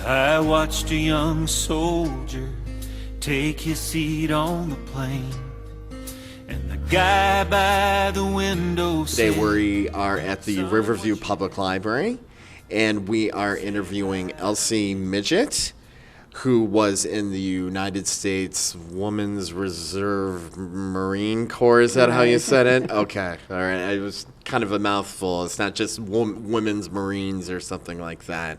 I watched a young soldier take his seat on the plane, and the guy by the window said... Today we are at the Riverview Public Library, and we are interviewing Elsie Midgett, who was in the United States Women's Reserve Marine Corps. Is that how you said it? Okay. All right. It was kind of a mouthful. It's not just Women's Marines or something like that.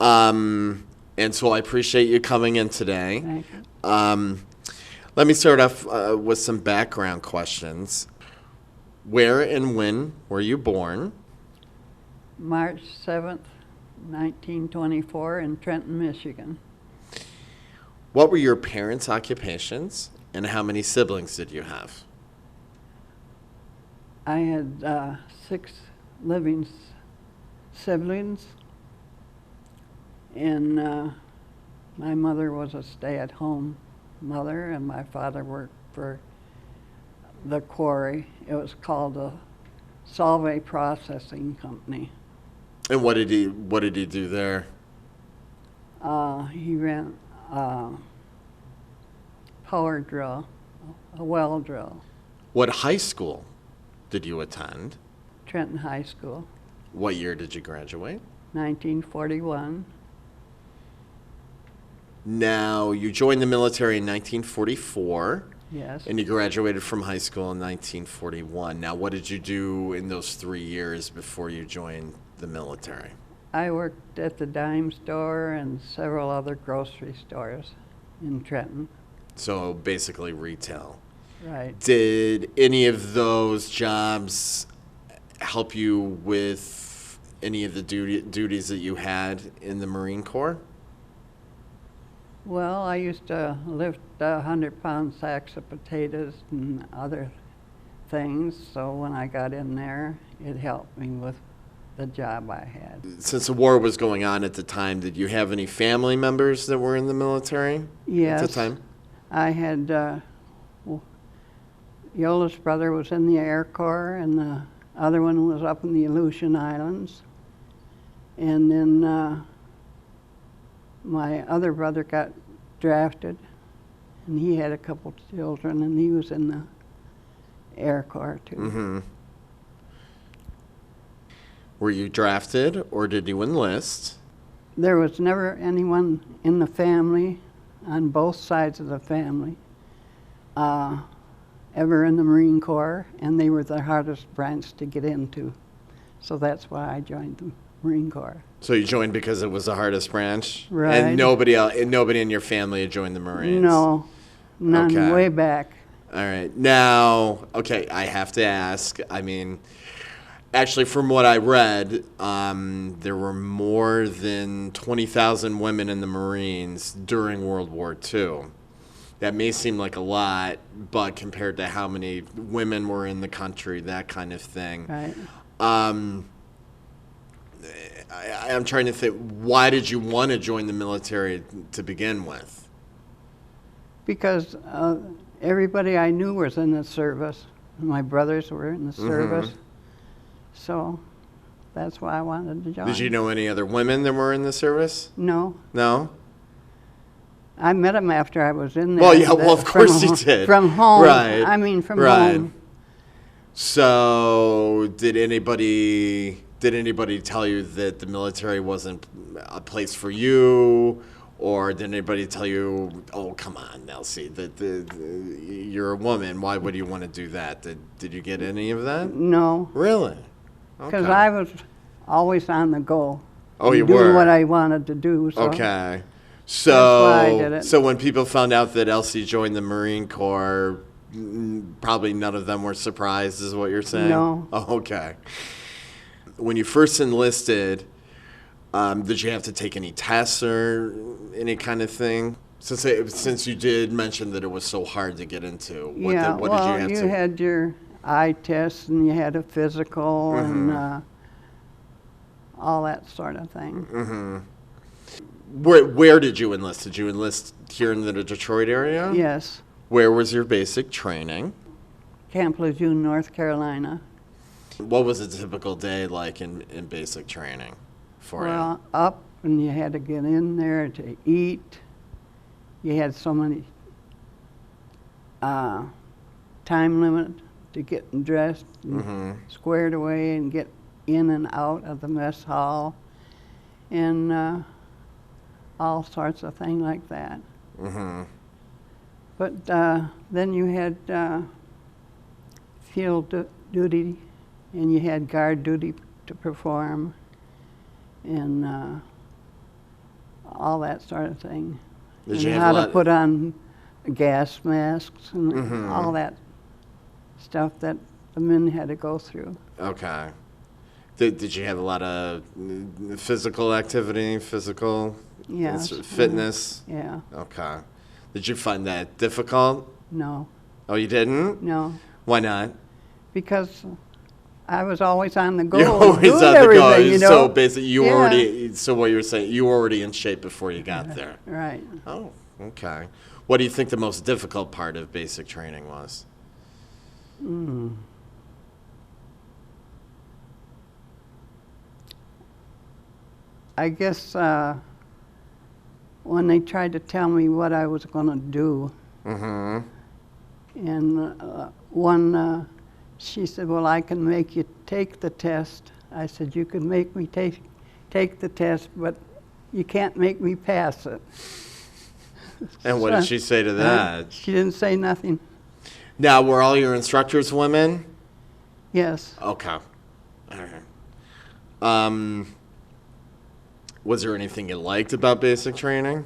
And so I appreciate you coming in today. Thank you. Let me start off with some background questions. Where and when were you born? March 7th, 1924 in Trenton, Michigan. What were your parents' occupations, and how many siblings did you have? I had 6 living siblings, and my mother was a stay-at-home mother, and my father worked for the quarry. It was called the Solvay Processing Company. And what did he do there? He ran a power drill, a well drill. What high school did you attend? Trenton High School, What year did you graduate? 1941. Now, you joined the military in 1944, Yes. and you graduated from high school in 1941. Now, what did you do in those 3 years before you joined the military? I worked at the dime store and several other grocery stores in Trenton. So basically retail. Right. Did any of those jobs help you with any of the duties that you had in the Marine Corps? Well, I used to lift 100-pound sacks of potatoes and other things, so when I got in there, it helped me with the job I had. Since the war was going on at the time, did you have any family members that were in the military Yes. at the time? I had, the oldest brother was in the Air Corps, and the other one was up in the Aleutian Islands. And then my other brother got drafted, and he had a couple children, and he was in the Air Corps too. Mm-hmm. Were you drafted, or did you enlist? There was never anyone in the family, on both sides of the family, ever in the Marine Corps, and they were the hardest branch to get into. So that's why I joined the Marine Corps. So you joined because it was the hardest branch? Right. And nobody else, and nobody in your family had joined the Marines? No, none, Okay. way back. All right. Now, okay, I have to ask. I mean, actually, from what I read, there were more than 20,000 women in the Marines during World War II. That may seem like a lot, but compared to how many women were in the country, that kind of thing. Right. I'm trying to think, why did you want to join the military to begin with? Because everybody I knew was in the service. My brothers were in the service. So that's why I wanted to join. Did you know any other women that were in the service? No. No? I met them after I was in there. Well, yeah, well, of course you did. From home. Right. I mean, from Right. home. So, did anybody tell you that the military wasn't a place for you, or did anybody tell you, "Oh, come on, Elsie, you're a woman. Why would you want to do that?" Did you get any of that? No. Really? Because Okay. I was always on the go. Oh, you doing were? what I wanted to do. So. Okay. why I did it. So when people found out that Elsie joined the Marine Corps, probably none of them were surprised, is what you're saying? No. Oh, okay. When you first enlisted, did you have to take any tests or any kind of thing? Since you did mention that it was so hard to get into, what Yeah, did well, you have you to? had your eye test and you had a physical and all that sort of thing. Mm-hmm. Where did you enlist? Did you enlist here in the Detroit area? Yes. Where was your basic training? Camp Lejeune, North Carolina. What was a typical day like in basic training for you? Well, up when you had to get in there to eat. You had so many time limit to get dressed and squared away and get in and out of the mess hall, and all sorts of things like that. But then you had field duty, and you had guard duty to perform, and all that sort of thing. Did you And have how to put on gas masks and Mm-hmm. all that stuff that the men had to go through. Okay. Did you have a lot of physical activity, physical Yes. fitness? Yeah. Okay. Did you find that difficult? No. Oh, you didn't? No. Why not? Because I was always on the go. You're always doing on the go. everything, you know? So basically, you Yeah. already. So what you're saying, you were already in shape before you got there. Right. Oh, okay. What do you think the most difficult part of basic training was? I guess when they tried to tell me what I was going to do, Mm-hmm. and one, she said, well, I can make you take the test. I said, you can make me take the test, but you can't make me pass it. And what did she say to that? She didn't say nothing. Now, were all your instructors women? Yes. Okay. All right. Was there anything you liked about basic training?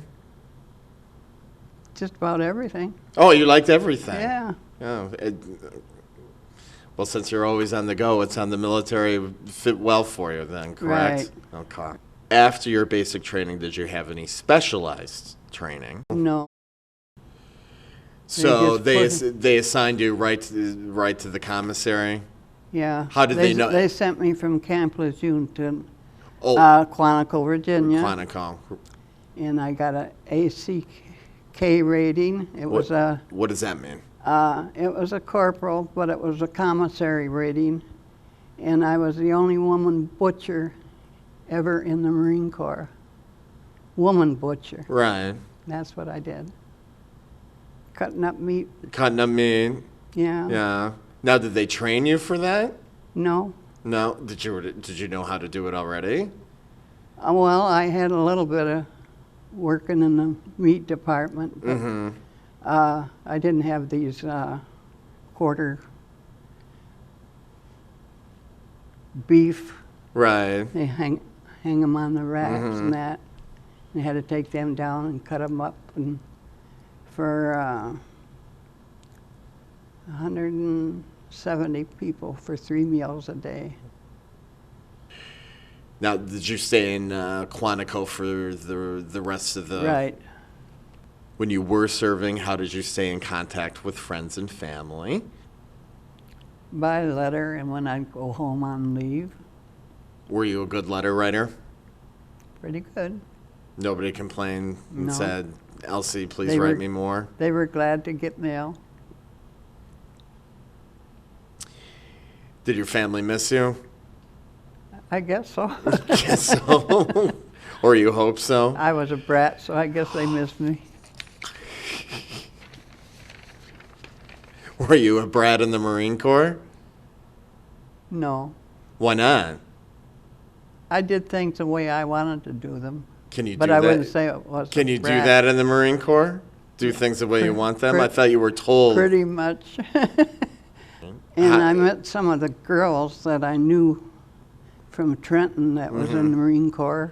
Just about everything. Oh, you liked everything. Yeah. Oh, well, since you're always on the go, it's on the military fit well for you then, correct? Right. Okay. After your basic training, did you have any specialized training? No. So just they assigned you right to the commissary? Yeah. How did they know- They sent me from Camp Lejeune to Oh, Quantico, Virginia. Quantico. And I got a ACK rating. It was a What does that mean? it was a corporal, but it was a commissary rating, and I was the only woman butcher ever in the Marine Corps. Woman butcher. Right. That's what I did. Cutting up meat. Cutting up meat. Yeah. Yeah. Now, did they train you for that? No. No. Did you know how to do it already? Well, I had a little bit of working in the meat department, but I didn't have these quarter beef. Right. They hang them on the racks and that. They had to take them down and cut them up, and for 170 people for 3 meals a day. Now, did you stay in Quantico for the rest of the? Right. When you were serving, how did you stay in contact with friends and family? By letter, and when I'd go home on leave. Were you a good letter writer? Pretty good. Nobody complained and No. said, "Elsie, please They write were- me more." They were glad to get mail. Did your family miss you? I guess so. Guess so. Or you hope so. I was a brat, so I guess they missed me. Were you a brat in the Marine Corps? No. Why not? I did things the way I wanted to do them. Can you But do I that? wouldn't say it was Can a you do brat. that in the Marine Corps? Do things the way you want them? I Pre- thought you were told. Pretty much. And I met some of the girls that I knew from Trenton that was in the Marine Corps.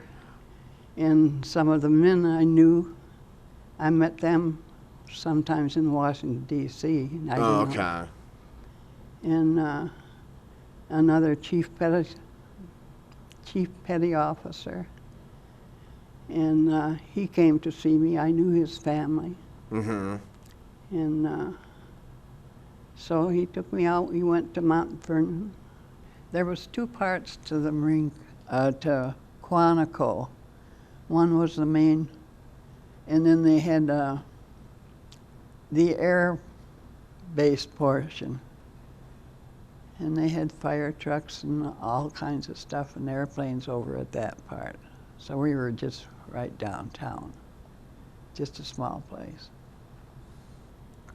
And some of the men I knew, I met them sometimes in Washington, D.C. I Oh, didn't know. okay. And another chief petty officer. And he came to see me. I knew his family. Mm-hmm. And so he took me out. We went to Mount Vernon. There was 2 parts to the to Quantico. One was the main, and then they had the air-based portion. And they had fire trucks and all kinds of stuff and airplanes over at that part. So we were just right downtown, just a small place.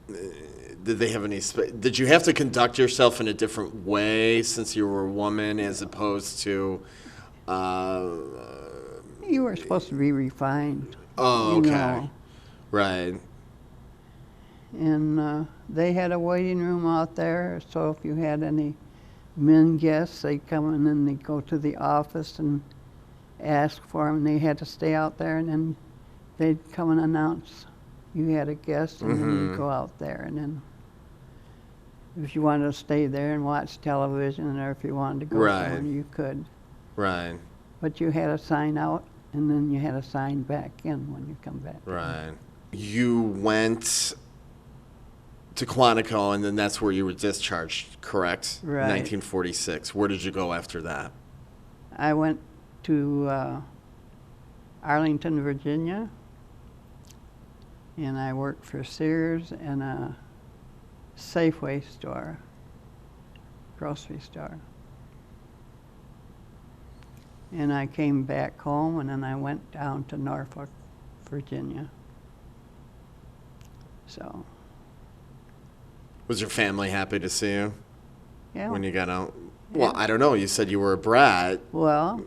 Did they have any? Did you have to conduct yourself in a different way since you were a woman, as opposed to? You were supposed to be refined. Oh, you okay. know. Right. And they had a waiting room out there, so if you had any men guests, they'd come in and they'd go to the office and ask for them. They had to stay out there, and then they'd come and announce you had a guest, and then you'd go out there. And then if you wanted to stay there and watch television, or if you wanted to go somewhere, you could. Right. But you had to sign out, and then you had to sign back in when you come back. Right. You went to Quantico, and then that's where you were discharged, correct? Right. 1946. Where did you go after that? I went to Arlington, Virginia, and I worked for Sears and a Safeway store, grocery store. And I came back home, and then I went down to Norfolk, Virginia. So. Was your family happy to see you Yeah. when you got out? Well, I don't know. You said you were a brat. Well,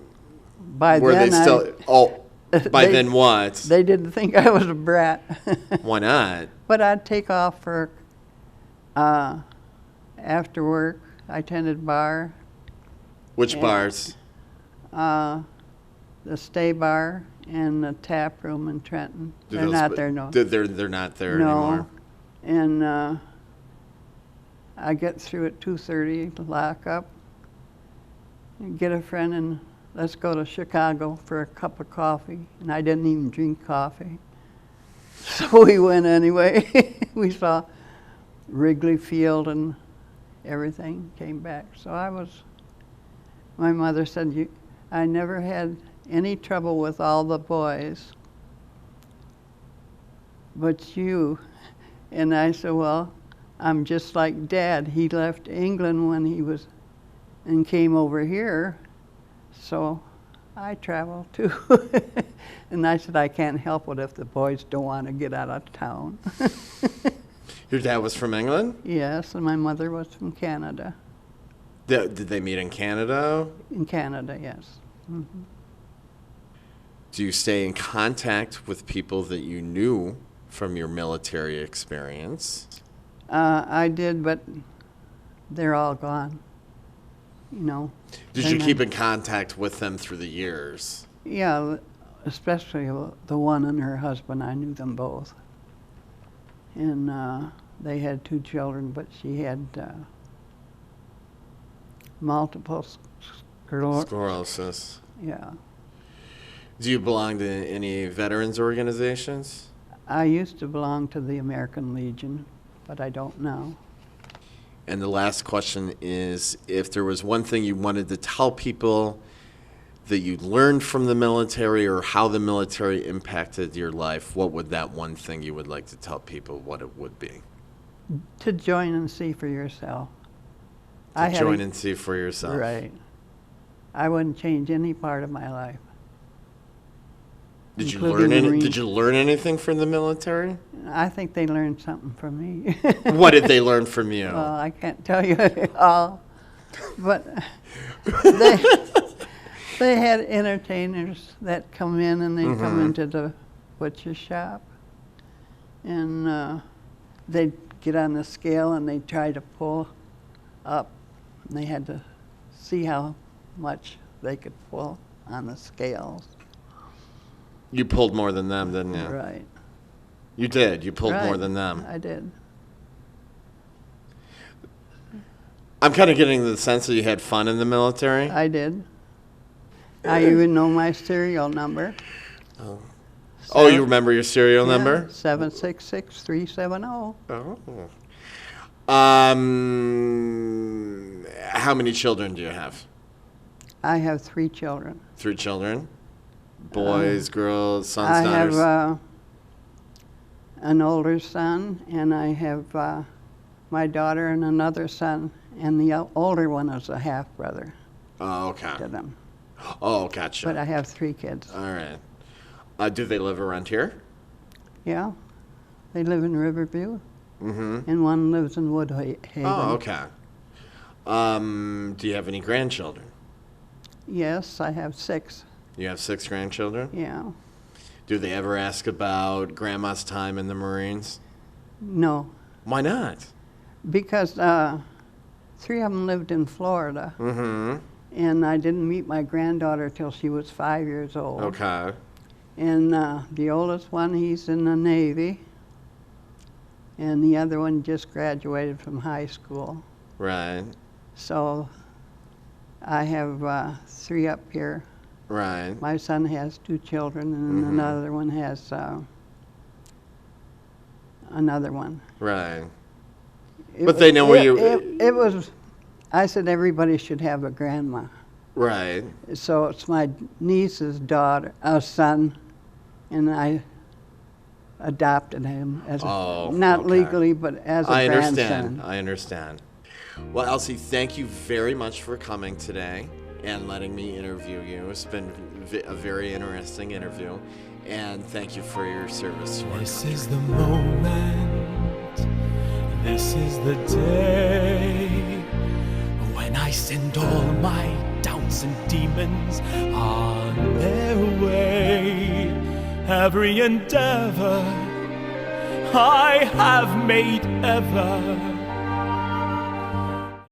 by Were then they still? By then what? They didn't think I was a brat. Why not? But I'd take off for after work. I attended bar. Which Yeah. bars? The Stay Bar and the Tap Room in Trenton. Do They're those- not there, no. They're not there No. anymore. And I get through at 2:30, lock up, and get a friend, and let's go to Chicago for a cup of coffee. And I didn't even drink coffee. So we went anyway. We saw Wrigley Field and everything, came back. So my mother said, I never had any trouble with all the boys, but you. And I said, well, I'm just like Dad. He left England when he was, and came over here, so I travel too. And I said, I can't help it if the boys don't want to get out of town. Your dad was from England? Yes, and my mother was from Canada. Did they meet in Canada? In Canada, yes. Hmm. Do you stay in contact with people that you knew from your military experience? I did, but they're all gone. You know. Did you keep in contact with them through the years? Yeah, especially the one and her husband. I knew them both. And they had 2 children, but she had multiple Sclerosis. Yeah. Do you belong to any veterans organizations? I used to belong to the American Legion, but I don't now. And the last question is, if there was one thing you wanted to tell people that you learned from the military or how the military impacted your life, what would that one thing you would like to tell people what it would be? To join and see for yourself. Join and see for yourself. Right. I wouldn't change any part of my life. Did you including learn Marines. Did you learn anything from the military? I think they learned something from me. What did they learn from you? Well, I can't tell you all, but they had entertainers that come in, and they'd come into the butcher shop, and they'd get on the scale and they'd try to pull up, and they had to see how much they could pull on the scales. You pulled more than them, didn't you? Right. You did. You pulled more Right. than them. I did. I'm kind of getting the sense that you had fun in the military. I did. I even know my serial number. Oh, you remember your serial number? 766-370. Oh. How many children do you have? I have 3 children. 3 children? Boys, girls, sons, I daughters? have an older son, and I have my daughter and another son, and the older one is a half-brother Oh, okay. to them. Oh, gotcha. but I have 3 kids. All right. Do they live around here? Yeah, they live in Riverview, and one lives in Woodhaven. Oh, okay. Do you have any grandchildren? Yes, I have 6. You have 6 grandchildren? Yeah. Do they ever ask about Grandma's time in the Marines? No, Why not? because 3 of them lived in Florida, and I didn't meet my granddaughter till she was 5 years old. Okay. And the oldest one, he's in the Navy, and the other one just graduated from high school. Right. So I have 3 up here. Right. My son has 2 children, and another one has another one. Right. But they know where you... It was, I said everybody should have a grandma. Right. So it's my niece's daughter, son, and I adopted him as not okay. legally, but as a grandson. I understand. Well, Elsie, thank you very much for coming today and letting me interview you. It's been a very interesting interview, and thank you for your service to our This country. is the moment, this is the day when I send all my doubts and demons on their way. Every endeavor I have made ever